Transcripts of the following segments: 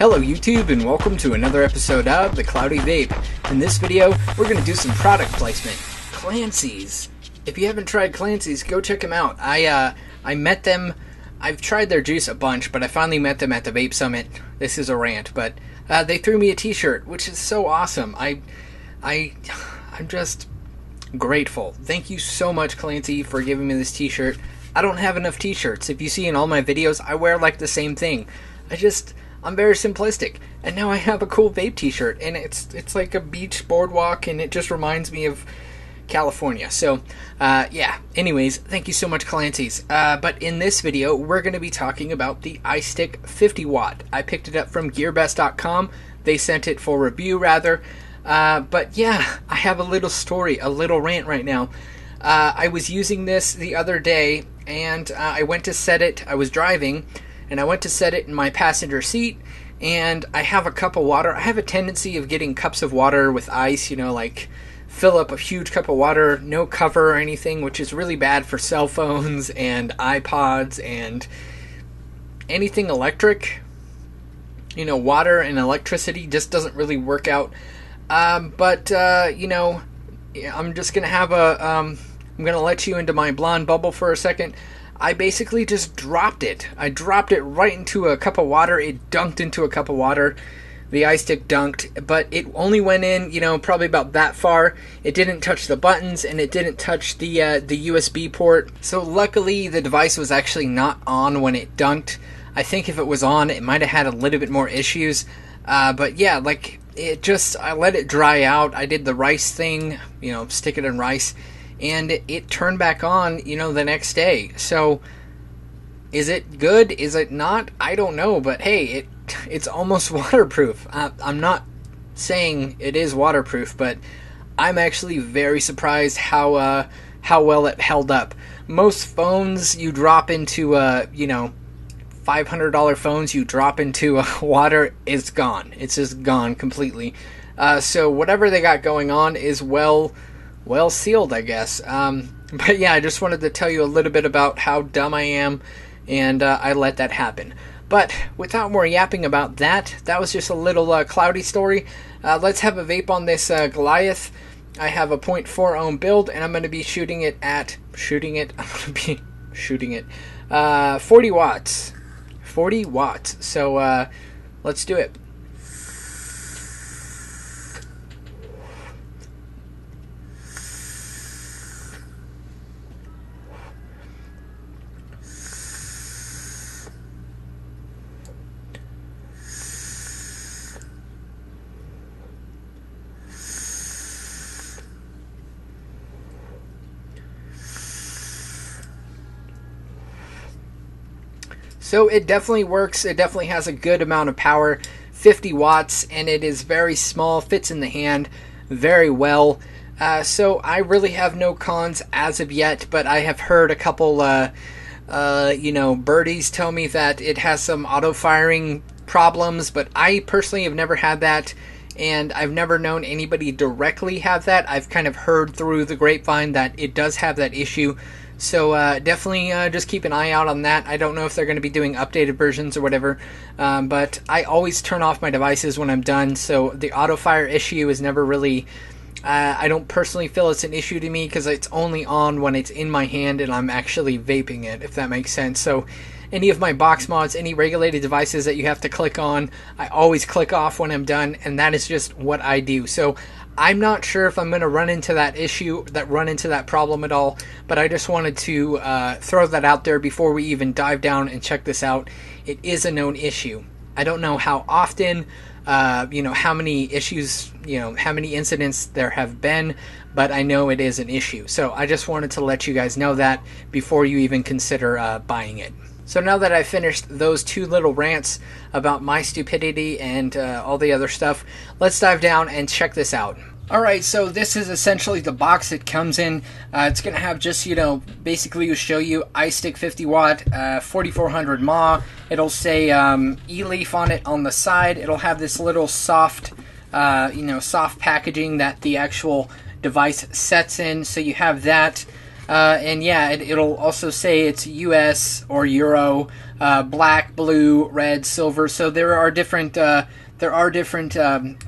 Hello YouTube and welcome to another episode of The Cloudy Vape. In this video, we're going to do some product placement. Clancy's. If you haven't tried Clancy's, go check them out. I met them. I've tried their juice a bunch, but I finally met them at the Vape Summit. This is a rant, but they threw me a t-shirt, which is so awesome. I'm just grateful. Thank you so much, Clancy, for giving me this t-shirt. I don't have enough t-shirts. If you see in all my videos, I wear like the same thing. I'm very simplistic, and now I have a cool vape t-shirt, and it's like a beach boardwalk, and it just reminds me of California. So, yeah. Anyways, thank you so much, Clancy's. But in this video, we're going to be talking about the iStick 50 watt. I picked it up from GearBest.com. They sent it for review, rather. But yeah, I have a little story, a little rant right now. I was using this the other day, and I went to set it. I was driving, and I went to set it in my passenger seat, and I have a cup of water. I have a tendency of getting cups of water with ice, like fill up a huge cup of water, no cover or anything, which is really bad for cell phones and iPods and anything electric. Water and electricity just doesn't really work out. I'm just going to have I'm going to let you into my blonde bubble for a second. I basically just dropped it. I dropped it right into a cup of water. It dunked into a cup of water. The iStick dunked, but it only went in, probably about that far. It didn't touch the buttons, and it didn't touch the USB port. So luckily, the device was actually not on when it dunked. I think if it was on, it might have had a little bit more issues. But yeah, I let it dry out. I did the rice thing, stick it in rice. And it turned back on, the next day. So, is it good? Is it not? I don't know. But hey, it's almost waterproof. I'm not saying it is waterproof, but I'm actually very surprised how well it held up. Most phones you drop into, $500 phones you drop into water, it's gone. It's just gone completely. So whatever they got going on is well sealed, I guess. But yeah, I just wanted to tell you a little bit about how dumb I am, and I let that happen. But without more yapping about that was just a little cloudy story. Let's have a vape on this Goliath. I have a 0.4 ohm build, and I'm going to be shooting it 40 watts. 40 watts. So let's do it. So it definitely works. It definitely has a good amount of power, 50 watts, and it is very small, fits in the hand very well. So I really have no cons as of yet, but I have heard a couple, birdies tell me that it has some auto-firing problems, but I personally have never had that, and I've never known anybody directly have that. I've kind of heard through the grapevine that it does have that issue. So definitely just keep an eye out on that. I don't know if they're going to be doing updated versions or whatever, but I always turn off my devices when I'm done, so the auto-fire issue is never really... I don't personally feel it's an issue to me because it's only on when it's in my hand and I'm actually vaping it, if that makes sense. So any of my box mods, any regulated devices that you have to click on, I always click off when I'm done, and that is just what I do. So I'm not sure if I'm going to run into that problem at all, but I just wanted to throw that out there before we even dive down and check this out. It is a known issue. I don't know how often, how many issues, how many incidents there have been, but I know it is an issue. So I just wanted to let you guys know that before you even consider buying it. So now that I've finished those two little rants about my stupidity and all the other stuff, let's dive down and check this out. Alright, so this is essentially the box it comes in. It's going to have just, basically show you iStick 50 watt, 4400 mAh. It'll say Eleaf on it on the side. It'll have this little soft packaging that the actual device sets in. So you have that. And yeah, it'll also say it's US or Euro, black, blue, red, silver. So there are different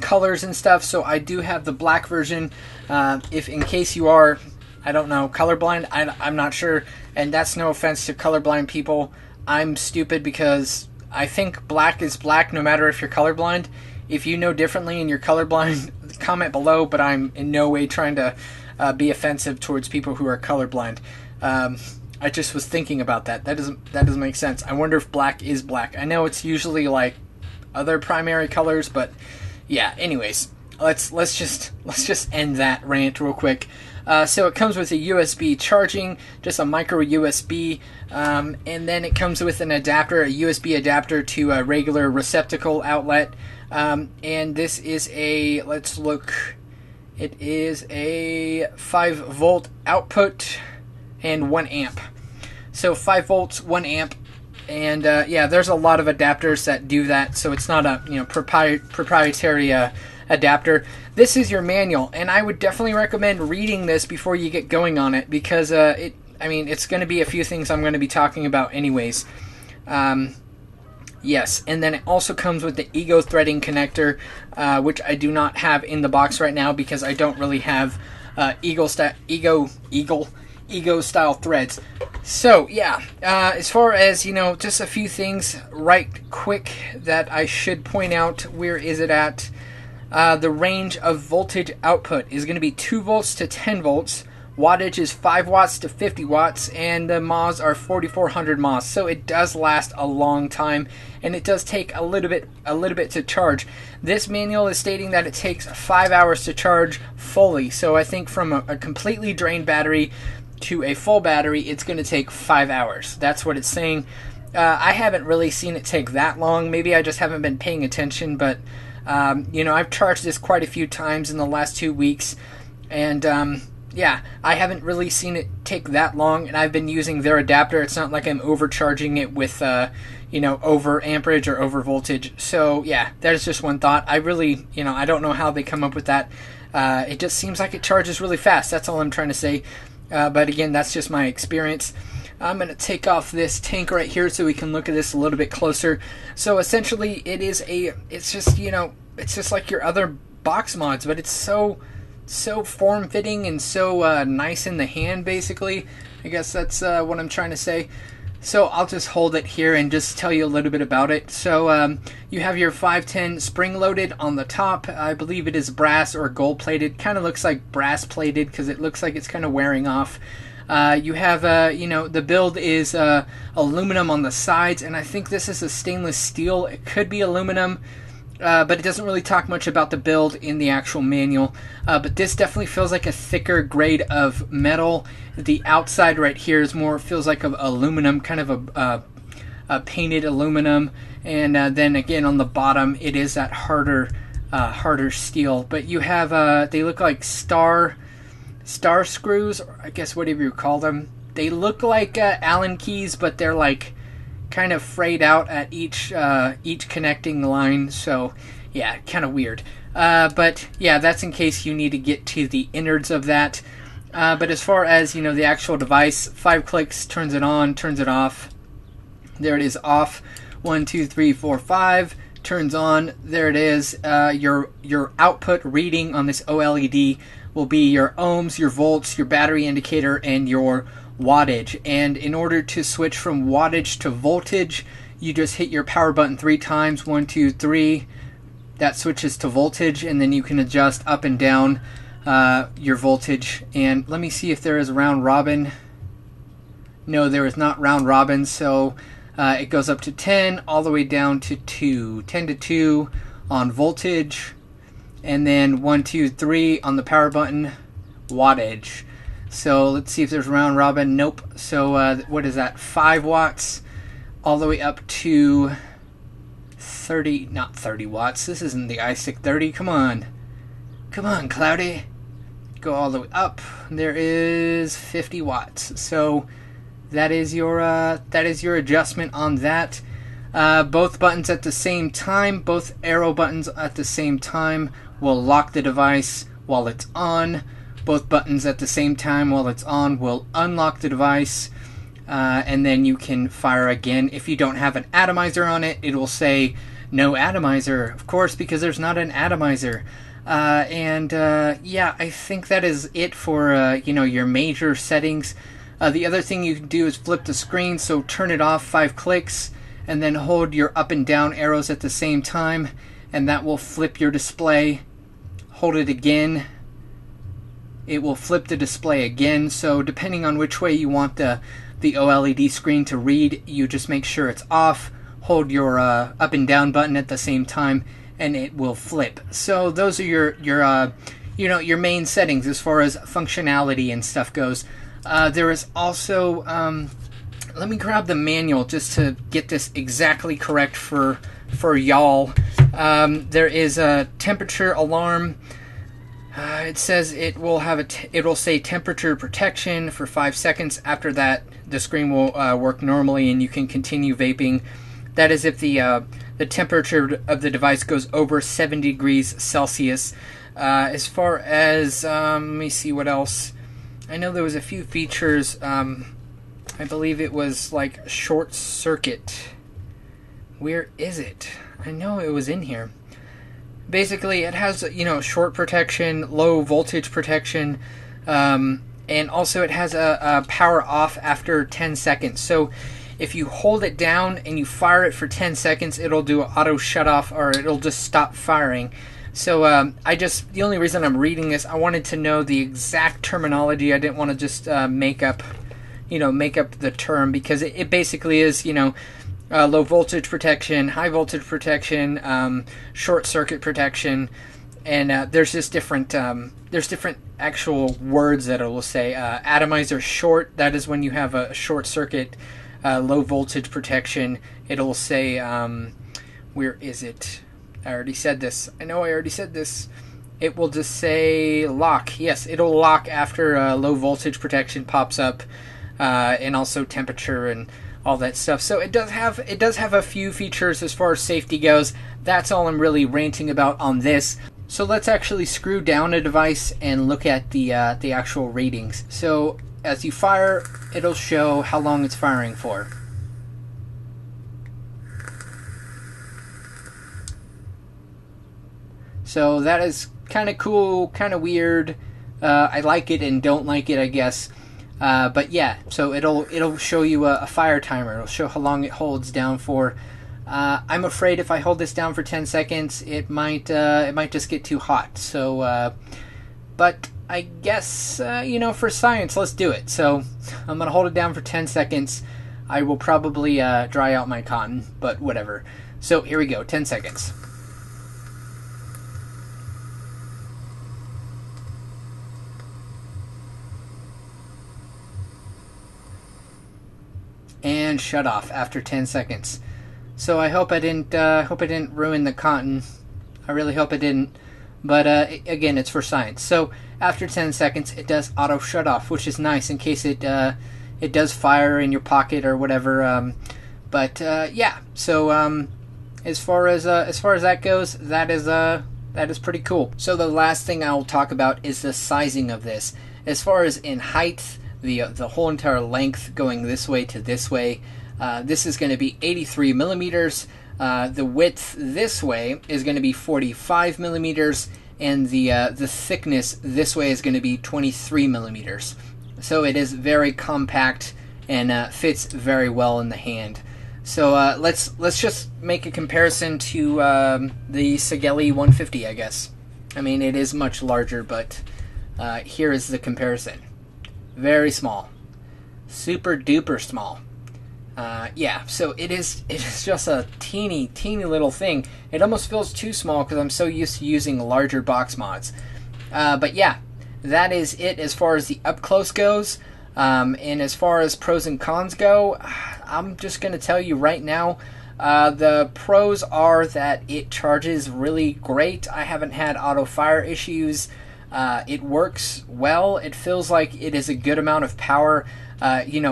colors and stuff. So I do have the black version. If in case you are, I don't know, colorblind, I'm not sure. And that's no offense to colorblind people. I'm stupid because I think black is black no matter if you're colorblind. If you know differently and you're colorblind, comment below, but I'm in no way trying to be offensive towards people who are colorblind. I just was thinking about that. That doesn't make sense. I wonder if black is black. I know it's usually like other primary colors, but yeah. Anyways, let's just end that rant real quick. So it comes with a USB charging, just a micro USB, and then it comes with an adapter, a USB adapter to a regular receptacle outlet. And this is let's look. It is a 5-volt output and 1 amp. So 5 volts, 1 amp, and yeah, there's a lot of adapters that do that. So it's not a proprietary adapter. This is your manual, and I would definitely recommend reading this before you get going on it because it's going to be a few things I'm going to be talking about anyways. Yes, and then it also comes with the Ego threading connector, which I do not have in the box right now because I don't really have Ego style threads. So yeah, as far as just a few things right quick that I should point out. Where is it at? The range of voltage output is going to be 2 volts to 10 volts. Wattage is 5 watts to 50 watts, and the mAhs are 4400 mAhs. So it does last a long time, and it does take a little bit to charge. This manual is stating that it takes 5 hours to charge fully. So I think from a completely drained battery to a full battery, it's going to take 5 hours. That's what it's saying. I haven't really seen it take that long. Maybe I just haven't been paying attention, but I've charged this quite a few times in the last 2 weeks, and yeah, I haven't really seen it take that long, and I've been using their adapter. It's not like I'm overcharging it with, over amperage or over voltage. So yeah, that is just one thought. I really, I don't know how they come up with that. It just seems like it charges really fast. That's all I'm trying to say. But again, that's just my experience. I'm going to take off this tank right here so we can look at this a little bit closer. So essentially, it's just like your other box mods, but it's so form-fitting and so nice in the hand, basically. I guess that's what I'm trying to say. So I'll just hold it here and just tell you a little bit about it. So you have your 510 spring-loaded on the top. I believe it is brass or gold-plated. Kind of looks like brass-plated because it looks like it's kind of wearing off. You have, the build is aluminum on the sides, and I think this is a stainless steel. It could be aluminum. But it doesn't really talk much about the build in the actual manual. But this definitely feels like a thicker grade of metal. The outside right here feels like aluminum, kind of a painted aluminum. And then again on the bottom, it is that harder steel. But you have, they look like star screws, or I guess whatever you call them. They look like Allen keys, but they're like kind of frayed out at each connecting line, so yeah, kind of weird. But yeah, that's in case you need to get to the innards of that. But as far as the actual device, 5 clicks turns it on, turns it off. There it is, off. 1, 2, 3, 4, 5 turns on. There it is. Your output reading on this OLED will be your ohms, your volts, your battery indicator, and your wattage. And in order to switch from wattage to voltage, you just hit your power button 3 times. 1, 2, 3. That switches to voltage, and then you can adjust up and down your voltage. And let me see if there is round robin. No, there is not round robin, so it goes up to 10 all the way down to 2. 10 to 2 on voltage, and then 1, 2, 3 on the power button, wattage. So let's see if there's round robin. Nope. So what is that? 5 watts all the way up to 30, not 30 watts. This isn't the iStick 30. Come on, Cloudy. Go all the way up. There is 50 watts. So that is your adjustment on that. Both buttons at the same time, both arrow buttons at the same time will lock the device while it's on. both buttons at the same time while it's on will unlock the device, and then you can fire again. If you don't have an atomizer on it, it will say no atomizer, of course, because there's not an atomizer. Yeah, I think that is it for your major settings. The other thing you can do is flip the screen, so turn it off 5 clicks and then hold your up and down arrows at the same time, and that will flip your display. Hold it again, it will flip the display again. So depending on which way you want the OLED screen to read, you just make sure it's off, hold your up and down button at the same time, and it will flip. So those are your main settings as far as functionality and stuff goes. There is also, let me grab the manual just to get this exactly correct for y'all. There is a temperature alarm. It says it will say temperature protection for 5 seconds. After that, the screen will work normally and you can continue vaping. That is if the temperature of the device goes over 70 degrees Celsius. As far as, let me see what else. I know there was a few features. I believe it was like short circuit. Where is it? I know it was in here. Basically, it has, short protection, low voltage protection, and also it has a power off after 10 seconds. So if you hold it down and you fire it for 10 seconds, it'll do auto shut off, or it'll just stop firing. So the only reason I'm reading this, I wanted to know the exact terminology. I didn't want to just make up the term, because it basically is, low voltage protection, high voltage protection, short circuit protection, and there's just different actual words that it will say. Atomizer short, that is when you have a short circuit. Low voltage protection, it'll say, where is it? I already said this. I know I already said this. It will just say lock. Yes, it'll lock after low voltage protection pops up, and also temperature and all that stuff. So it does have a few features as far as safety goes. That's all I'm really ranting about on this. So let's actually screw down a device and look at the actual ratings. So as you fire, it'll show how long it's firing for. So that is kind of cool, kind of weird. I like it and don't like it, I guess. But yeah, so it'll show you a fire timer. It'll show how long it holds down for. I'm afraid if I hold this down for 10 seconds, it might just get too hot. So, but I guess for science, let's do it. So I'm gonna hold it down for 10 seconds. I will probably dry out my cotton, but whatever. So here we go, 10 seconds. And shut off after 10 seconds. So I hope I didn't ruin the cotton. I really hope I didn't. But again, it's for science. So after 10 seconds, it does auto shut off, which is nice in case it does fire in your pocket or whatever. Yeah. So as far as that goes, that is pretty cool. So the last thing I'll talk about is the sizing of this. As far as in height, the whole entire length going this way to this way, this is going to be 83 millimeters. The width this way is going to be 45 millimeters, and the thickness this way is going to be 23 millimeters. So it is very compact and fits very well in the hand. So let's just make a comparison to the Sigeli 150, I guess. I mean, it is much larger, but here is the comparison. Very small, super duper small. Yeah, so it is just a teeny little thing. It almost feels too small because I'm so used to using larger box mods. But yeah, that is it as far as the up close goes. And as far as pros and cons go, I'm just going to tell you right now, the pros are that it charges really great. I haven't had auto fire issues. It works well. It feels like it is a good amount of power.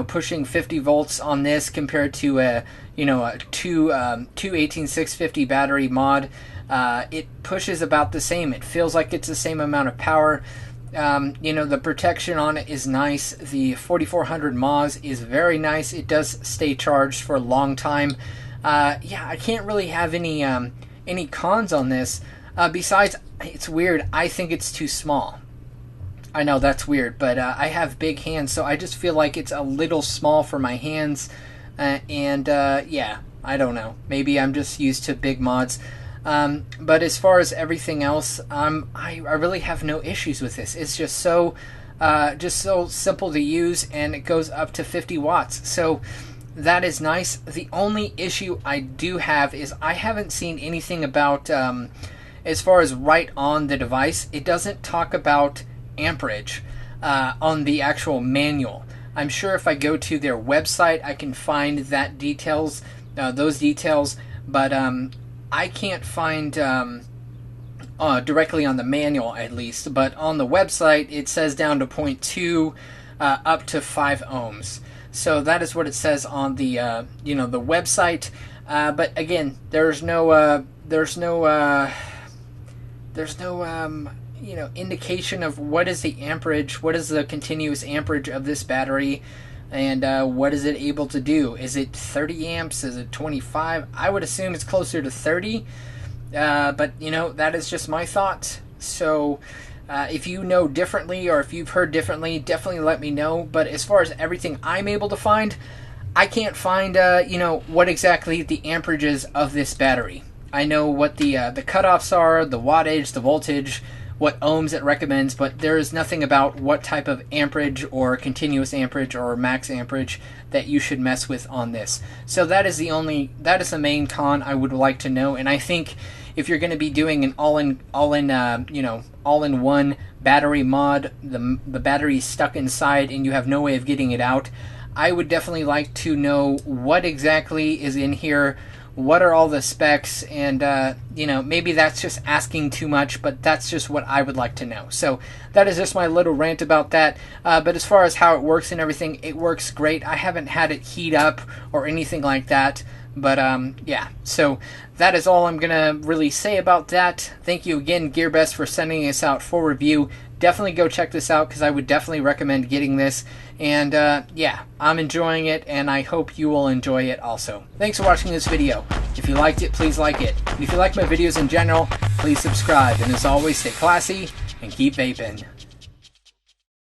Pushing 50 volts on this compared to a 18650 battery mod, it pushes about the same. It feels like it's the same amount of power. You know, the protection on it is nice. The 4400 mAh is very nice. It does stay charged for a long time. Yeah, I can't really have any cons on this. Besides, it's weird. I think it's too small. I know that's weird, but I have big hands, so I just feel like it's a little small for my hands. Yeah, I don't know. Maybe I'm just used to big mods. But as far as everything else, I really have no issues with this. It's just so simple to use, and it goes up to 50 watts. So that is nice. The only issue I do have is I haven't seen anything about, as far as right on the device, it doesn't talk about amperage on the actual manual. I'm sure if I go to their website, I can find those details, but I can't find directly on the manual, at least. But on the website, it says down to 0.2 up to 5 ohms. So that is what it says on the the website. But again, there's no indication of what is the amperage, what is the continuous amperage of this battery, and what is it able to do. Is it 30 amps? Is it 25? I would assume it's closer to 30, but that is just my thought. So if you know differently, or if you've heard differently, definitely let me know. But as far as everything I'm able to find, I can't find what exactly the amperage is of this battery. I know what the cutoffs are, the wattage, the voltage, what ohms it recommends, but there is nothing about what type of amperage or continuous amperage or max amperage that you should mess with on this. So that is the main con I would like to know. And I think if you're going to be doing an all-in-one battery mod, the battery stuck inside and you have no way of getting it out, I would definitely like to know what exactly is in here. What are all the specs? And maybe that's just asking too much, but that's just what I would like to know. So that is just my little rant about that. But as far as how it works and everything, it works great. I haven't had it heat up or anything like that. But yeah, so that is all I'm gonna really say about that. Thank you again, GearBest, for sending this out for review. Definitely go check this out, because I would definitely recommend getting this. And yeah, I'm enjoying it, and I hope you will enjoy it also. Thanks for watching this video. If you liked it, please like it. And if you like my videos in general, please subscribe. And as always, stay classy and keep vaping.